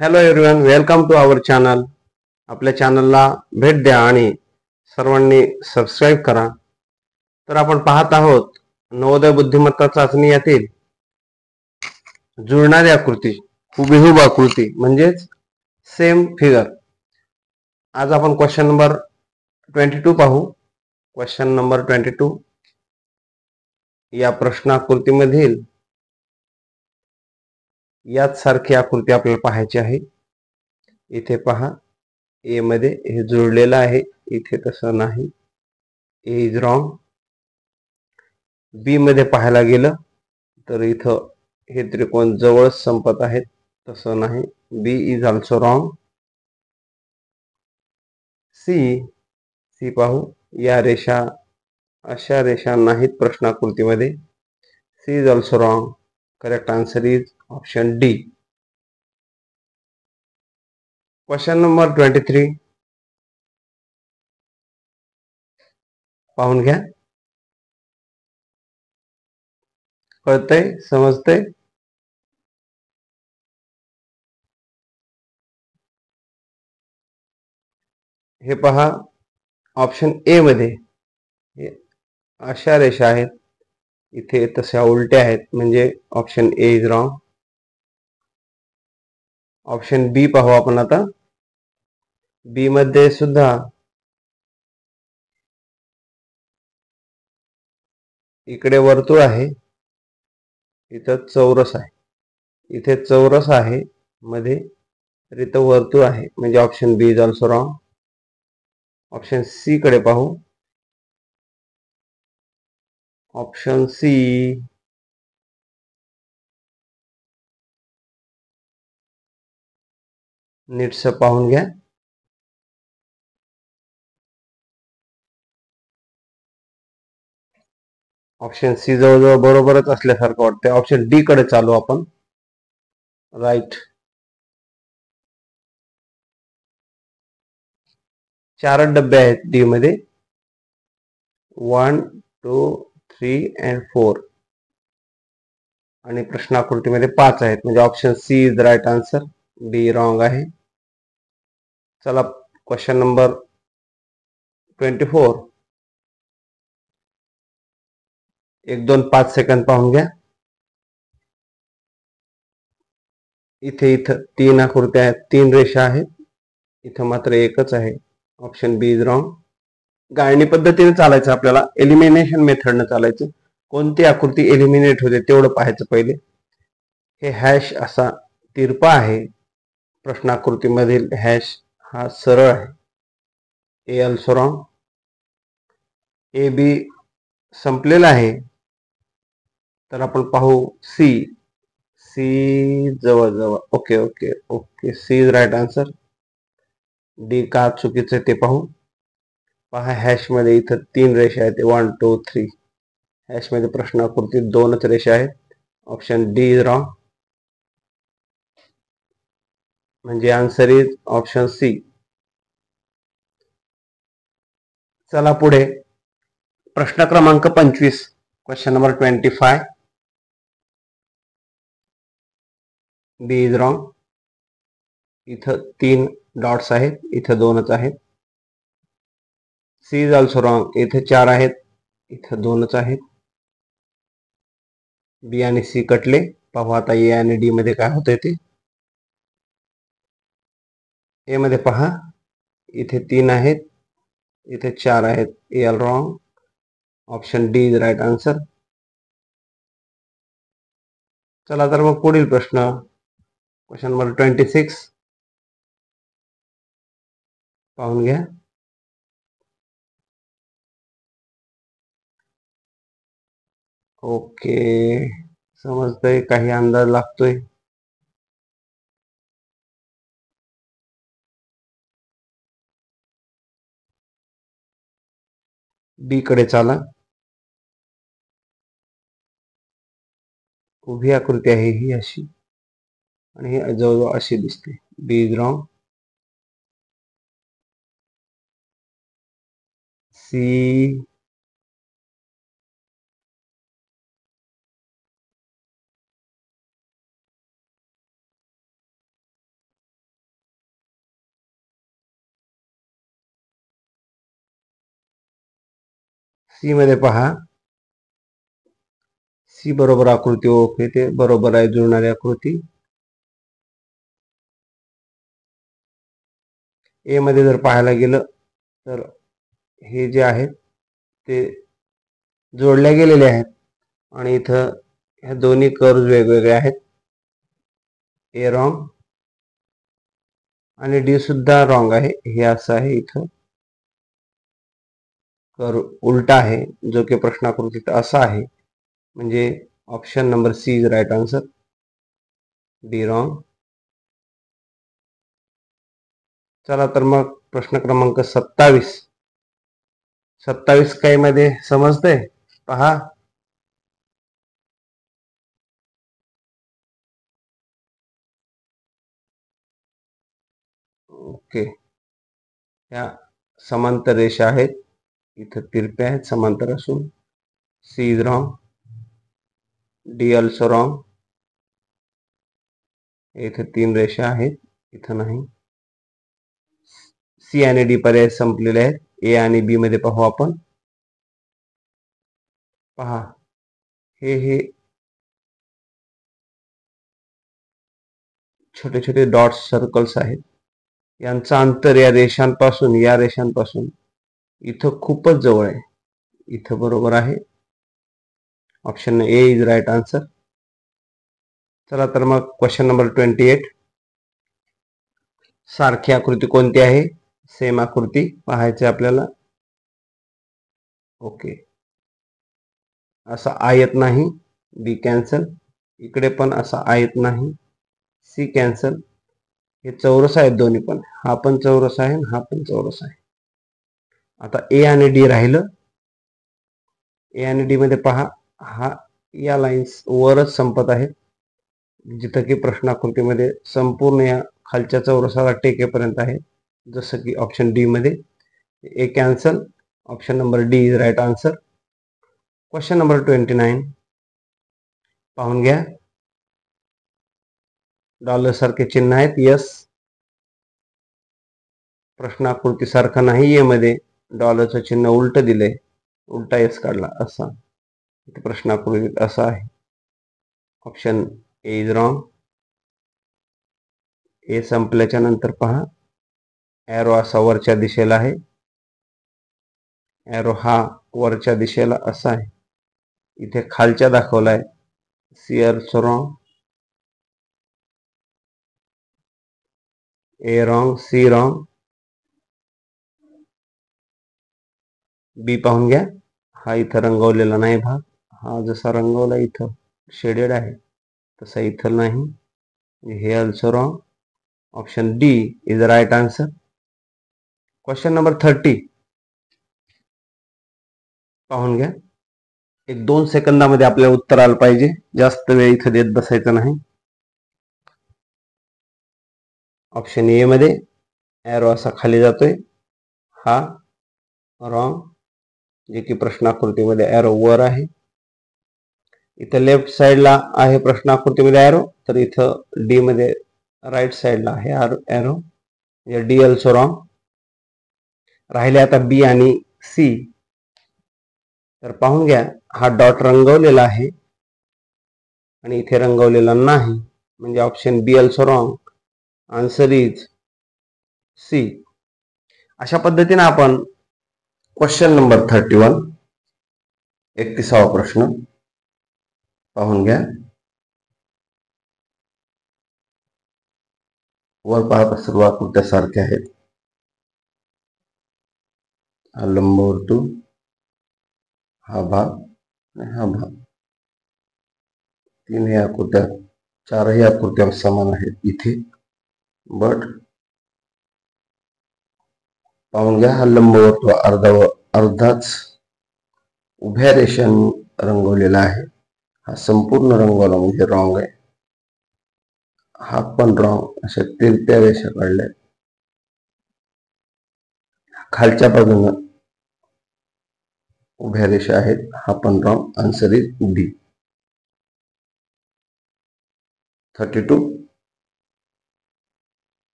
Hello everyone, welcome to our channel. आपल्या चॅनलला भेट द्या आणि सर्वांनी सबस्क्राईब करा. तर आपण पाहत आहोत नवोदय बुद्धिमत्ता चाचणी यातील जुळणारी आकृती, हुबेहूब आकृती म्हणजेच सेम फिगर. आज आपण क्वेश्चन नंबर 22 पाहू. क्वेश्चन नंबर 22 या प्रश्न आकृतीमधील याच सारखी आकृती आपल्याला पाहायची आहे. इथे पहा, ए मध्ये हे जुळलेलं आहे, इथे तसं नाही, ए इज रॉंग. बी मध्ये पाहायला गेलं तर इथं हे त्रिकोण जवळ संपत आहेत, तसं नाही, B is also wrong. C पाहू, या रेषा अशा रेषा नाहीत प्रश्नाकृतीमध्ये. C is also wrong. Correct answer is option D. Question number 23 पाहून घ्या. कळतंय, समजतंय? हे पहा, ऑप्शन ए मध्ये हे अशा रेषा आहेत, इथे तशा उलट्या आहेत, म्हणजे option A is wrong. Option B पाहू आपण आता. बी मध्ये सुद्धा इकडे वर्तुळ आहे, इथं चौरस आहे, इथे चौरस आहे मध्ये, तर इथं वर्तुळ आहे, म्हणजे option B is also wrong. Option C कडे पाहू. ऑप्शन सी नीटस पाहून घ्या. ऑप्शन सी जवळजवळ बरोबरच असल्यासारखं वाटतंय. ऑप्शन डी कडे चालू आपण. राईट. 4 डब्बे आहेत डी मध्ये, 1 2 3 अँड 4, आणि प्रश्नाकृतीमध्ये 5 आहेत, म्हणजे option C is the right answer. D wrong आहे. चला क्वेश्चन नंबर 24. 1 2 5 सेकंद पाहून घ्या. इथे 3 आकृत्या आहेत, 3 रेषा आहेत, इथं मात्र एकच आहे. Option B is wrong. गाळणी पद्धतीने चालायचं, आपल्याला एलिमिनेशन मेथडने चालायचं. कोणती आकृती एलिमिनेट होते तेवढं पाहायचं पहिले. हे हॅश असा तिरपा आहे, प्रश्नाकृतीमधील हॅश हा सरळ आहे. ए ऑल्सो रॉंग. ए बी संपलेला आहे, तर आपण पाहू सी. सी जवळ. Okay okay okay, C is right answer. D का चुकीचं ते पाहू. पहा, हॅश मध्ये इथं 3 रेषा आहेत, 1 2 3. हॅश मध्ये प्रश्नाकृतीत 2च रेषा आहेत. ऑप्शन डी इज रॉंग, म्हणजे आन्सर इज ऑप्शन सी. चला पुढे, प्रश्न क्रमांक 25. Question number 25. B is wrong. इथं 3 डॉट्स आहेत, इथं 2च आहेत. C is also wrong. इथे 4 आहेत, इथं 2च आहेत. बी आणि सी कटले. पाहू आता ए आणि डी मध्ये काय होतंय ते. ए मध्ये पहा, इथे 3 आहेत, इथे 4 आहेत. A all wrong. Option D is right answer. चला तर मग पुढील प्रश्न, क्वेश्चन नंबर 26 पाहून घ्या. ओके, समजतंय, काही अंदाज लागतोय. बी कडे चाला. उभी आकृती आहे ही अशी, आणि ही जवळजवळ अशी दिसते. बी इज रॉंग. सी सी मध्ये पहा, सी बरोबर आकृती ओळखते, बरोबर आहे जुळणारी आकृती. ए मध्ये जर पाहायला गेलं तर हे जे आहेत ते जोडल्या गेलेले आहेत आणि इथं ह्या दोन्ही कर्व्ह वेगवेगळे आहेत. ए रॉंग आणि डी सुद्धा रॉंग आहे. हे असं आहे, इथं कर्व्ह उलटा आहे जो की प्रश्नाकृतीत असा आहे. म्हणजे option number C is right answer, D wrong. चला तर मग प्रश्न क्रमांक 27. 27 काही मध्ये समजतंय पहा. ओके, या समांतर रेषा आहेत, इथं तिरप्या आहेत समांतर असून. C is wrong, D also wrong. इथं 3 रेषा आहेत, इथं नाही. सी आणि डी पर्याय संपलेले आहेत. ए आणि बी मध्ये पाहू आपण. पहा, हे छोटे छोटे डॉट्स सर्कल्स आहेत. यांचं अंतर या रेषांपासून इथं खूपच जवळ आहे. इथं बरोबर आहे. Option A is right answer. चला तर मग क्वेश्चन नंबर 28. सारखी आकृती कोणती आहे? सेम आकृती पाहायची आपल्याला. ओके, असा आयत नाही, बी कॅन्सल. इकडे पण असा आयत नाही, सी कॅन्सल. हे चौरस आहेत दोन्ही पण, हा पण चौरस आहे हा पण चौरस आहे. आता ए आणि डी राहिलं. ए आणि डी मध्ये पहा, हा या लाईन्स वरच संपत आहे, जिथं की प्रश्नाकृतीमध्ये संपूर्ण या खालच्या चौरसाला टेकेपर्यंत आहे, जसं की ऑप्शन डी मध्ये. A cancel, option number D is right answer. Question number 29 पाहून घ्या. डॉलर सारखे चिन्ह आहेत. यस, प्रश्नाकृती सारखं नाही. ए मध्ये डॉलरचं चिन्ह उलट दिले, उलटा यस काढला असा. प्रश्नाकृतीत असा आहे. Option A is wrong. A संपल्याच्या नंतर पहा, एरो असा वरच्या दिशेला आहे. एरो हा वरच्या दिशेला असा आहे, इथे खालच्या दाखवलाय. सी ऑल्सो रॉंग, ए रॉंग, सी रॉंग. बी पाहून घ्या, हा इथं रंगवलेला नाही भाग, हा जसा रंगवला इथं शेडेड आहे तसा इथं नाही. हे also wrong. Option D is right answer. Question number 30 पाहून घ्या. 1-2 सेकंदामध्ये आपल्याला उत्तर आलं पाहिजे, जास्त वेळ इथं देत बसायचं नाही. ऑप्शन ए मध्ये एरो असा खाली जातोय, हा रॉंग, जे की प्रश्नाकृतीमध्ये एरो वर आहे. इथं लेफ्ट साइडला आहे प्रश्नाकृतीमध्ये एरो, तर इथं डी मध्ये राईट साइडला आहे एरो, म्हणजे डी ऑल्सो रॉंग. राहिले आता बी आणि सी. तर पाहून घ्या, हा डॉट रंगवलेला आहे आणि इथे रंगवलेला नाही, म्हणजे option B also wrong. Answer is C. अशा पद्धतीने आपण क्वेश्चन नंबर 31 31वा प्रश्न पाहून घ्या. वर पाहता सर्व आकृत्या सारख्या आहेत. हा लंबवर्तुळ, हा भाग आणि हा भाग, तीनही आकृत्या, चारही आकृत्या समान आहेत इथे. बट पाहून घ्या, हा लंबवर्तुळ अर्धाच उभ्या रेषांनी रंगवलेला आहे. हा संपूर्ण रंगवला म्हणजे रॉंग आहे. हा पण रॉंग. अशा तिरप्या रेषा काढल्या. खालच्या बाजूने उभ्या रेषा आहेत, हा पण रॉंग. Answer is D. 32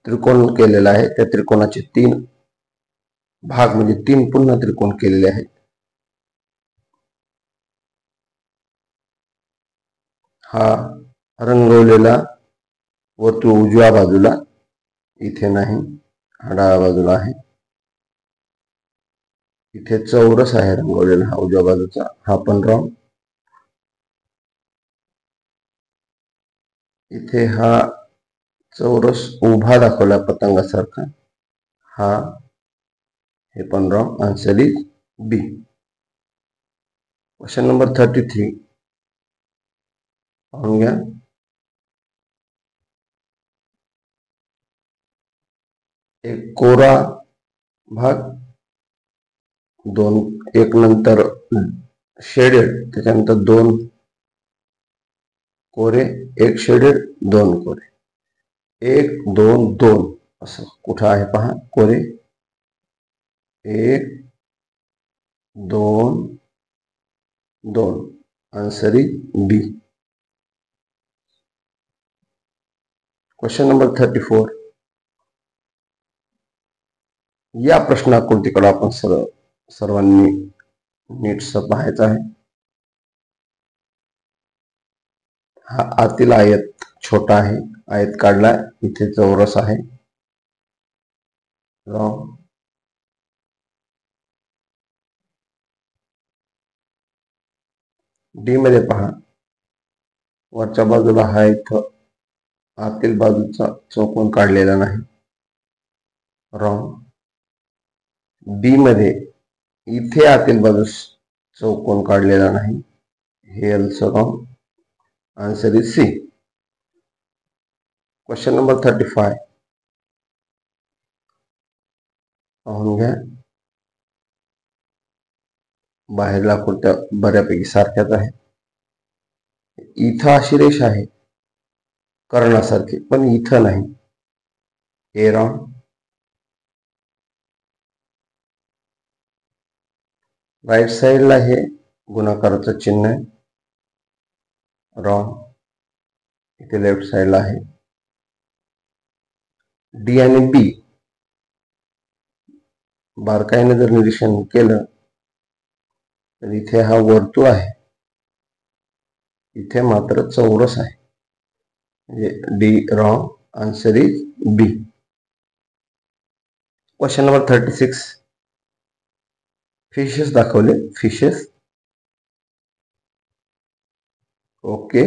त्रिकोण केलेला आहे, त्या त्रिकोणाचे 3 भाग म्हणजे 3 पुन्हा त्रिकोण केलेले आहेत. हा रंगवलेला वर्तुळ उजव्या बाजूला, इथे नाही, हा डाव्या बाजूला आहे. इथे चौरस आहे रंगवलेला हा उजव्या बाजूचा, हा पण रॉंग. इथे हा चौरस उभा दाखवला पतंगासारखा, हा, हे पण wrong. Answer is B. Question number 33 पाहून घ्या. एक कोरा भाग, एक नंतर शेडेड, त्याच्यानंतर 2 कोरे, एक शेडेड, 2 कोरे, 1 2 2 असं कुठं आहे पहा कोरे. 1 2 2. Answer is B. Question number 34. या प्रश्नाकृतीकडे आपण सर्वांनी नीटस पाहायचं आहे. हा आतील आयत छोटा आहे, आयत काढला, इथे चौरस आहे, रॉंग. डी मध्ये पहा, वरच्या बाजूला हा इथं आतील बाजूचा चौकोन काढलेला नाही, रॉंग. बी मध्ये इथे आतील बाजूस चौकोन काढलेला नाही, हे also wrong. Answer is C. Question number 35 पाहून घ्या. बाहेरला कुर्त्या बऱ्यापैकी सारख्याच आहेत. इथं अशी रेष आहे कर्णासारखी, पण इथं नाही, हे रॉंग. राईट साइडला हे गुणाकाराचं चिन्ह आहे, रॉंग. इथे लेफ्ट साइडला आहे. डी आणि बी बारकाईने जर निरीक्षण केलं तर इथे हा वर्तुळ आहे, इथे मात्र चौरस आहे, म्हणजे D wrong. Answer is B. Question number 36. Fishes दाखवले, फिशेस, ओके.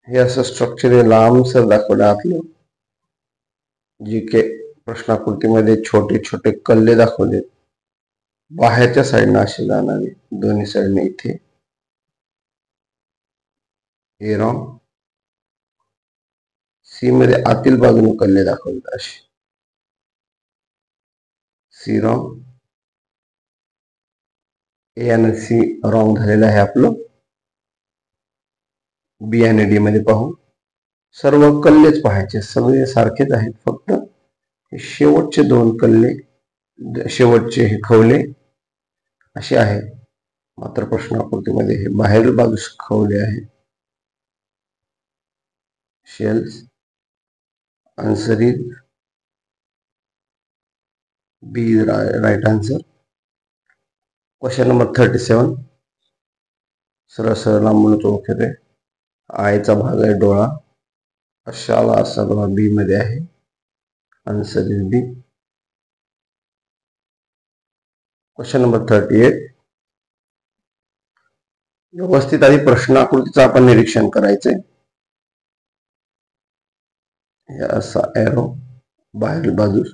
हे असं स्ट्रक्चर लांबसर दाखवलं आपलं, जी के प्रश्नाकृतीमध्ये छोटे छोटे कल्ले दाखवले, बाहेरच्या साईडनं असे जाणारे, दोन्ही साईडने इथे, हे रॉंग. सी मध्ये आतील बाजूने कल्ले दाखवले असे, सी रॉंग. ए आणि सी रॉंग झालेलं आहे आपलं. बी आणि डी मध्ये पाहू, सर्व कल्लेच पाहायचे, सगळे सारखेच आहेत, फक्त शेवटचे 2 कल्ले, शेवटचे हे खवले असे आहे. मात्र प्रश्नाकृतीमध्ये हे बाहेर बाजूस खवले आहे, shells. Answer is B, right answer. Question number 37. सरळ सरळ लांबूनच ओळखते. आयचा भाग आहे डोळा, अशाला असा डोळा बी मध्ये आहे, answer is B. Question number 38. व्यवस्थित आधी प्रश्नाकृतीचं आपण निरीक्षण करायचंय. हे असा एरो बाहेर बाजूस,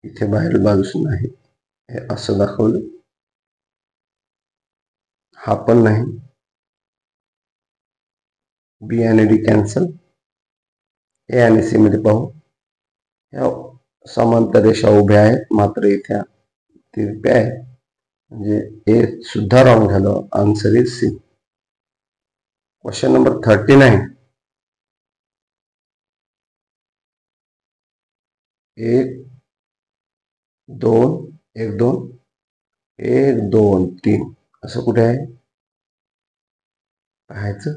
इथे बाहेर बाजूस नाही, हे असं दाखवलं, हा पण नाही. बी आणि डी कॅन्सल. ए आणि सी मध्ये पाहू, ह्या समांतर रेषा उभ्या आहेत, मात्र इथे तिरप्या आहेत, म्हणजे ए सुद्धा रॉंग झालं. Answer is C. Question number 39. 1 2 1 2 1 2 3 असं कुठे आहे पाहायचं.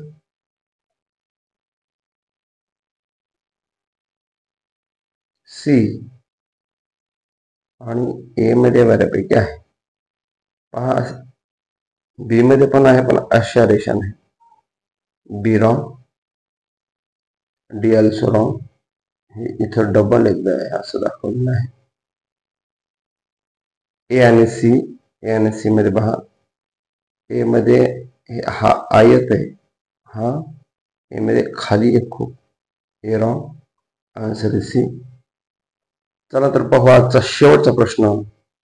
सी आणि ए मध्ये बऱ्यापैकी आहे. पहा बी मध्ये पण आहे, पण अशा रेषा नाही. Be wrong, D also wrong. हे इथं डबल एकदा आहे असं दाखवलेलं आहे. ए आणि सी मध्ये पहा, ए मध्ये हा आयत आहे, हा ए मध्ये खाली एक खूप. ए रॉंग, आन्सर सी. चला तर पाहू आजचा शेवटचा प्रश्न.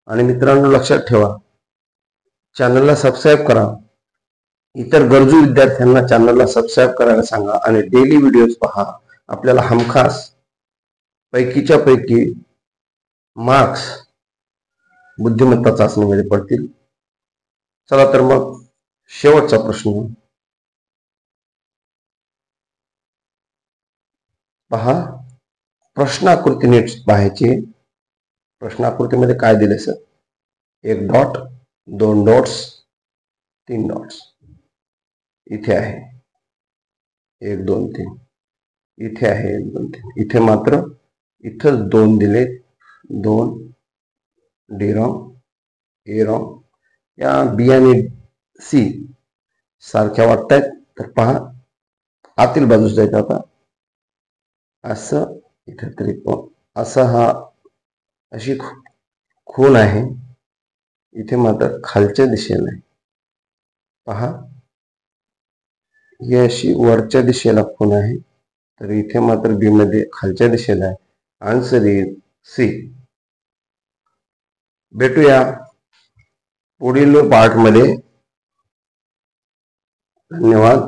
आणि मित्रांनो लक्षात ठेवा, चॅनलला सबस्क्राईब करा. इतर गरजू विद्यार्थ्यांना चॅनलला सबस्क्राईब करायला सांगा आणि डेली व्हिडिओज पहा. आपल्याला हमखास पैकीच्या पैकी मार्क्स बुद्धिमत्ता चाचणीमध्ये पडतील. चला तर मग शेवटचा प्रश्न पहा. प्रश्नाकृती नीट पाहायची. प्रश्नाकृतीमध्ये काय दिले सर? एक डॉट, दोन डॉट्स, तीन डॉट्स. इथे आहे 1 2 3, इथे आहे 1 2 3. इथे मात्र इथं 2 दिले, 2. डी रॉंग, ए रॉंग. या बी आणि सी सारख्या वाटतायत. तर पहा आतील बाजूस जायचं आता असं. इथे त्रिकोण असा, हा अशी खून आहे. इथे मात्र खालच्या दिशेला आहे. पहा ही अशी वरच्या दिशेला खून आहे, तर इथे मात्र बी मध्ये खालच्या दिशेला आहे. Answer is C. भेटूया पुढील पार्ट मध्ये. धन्यवाद.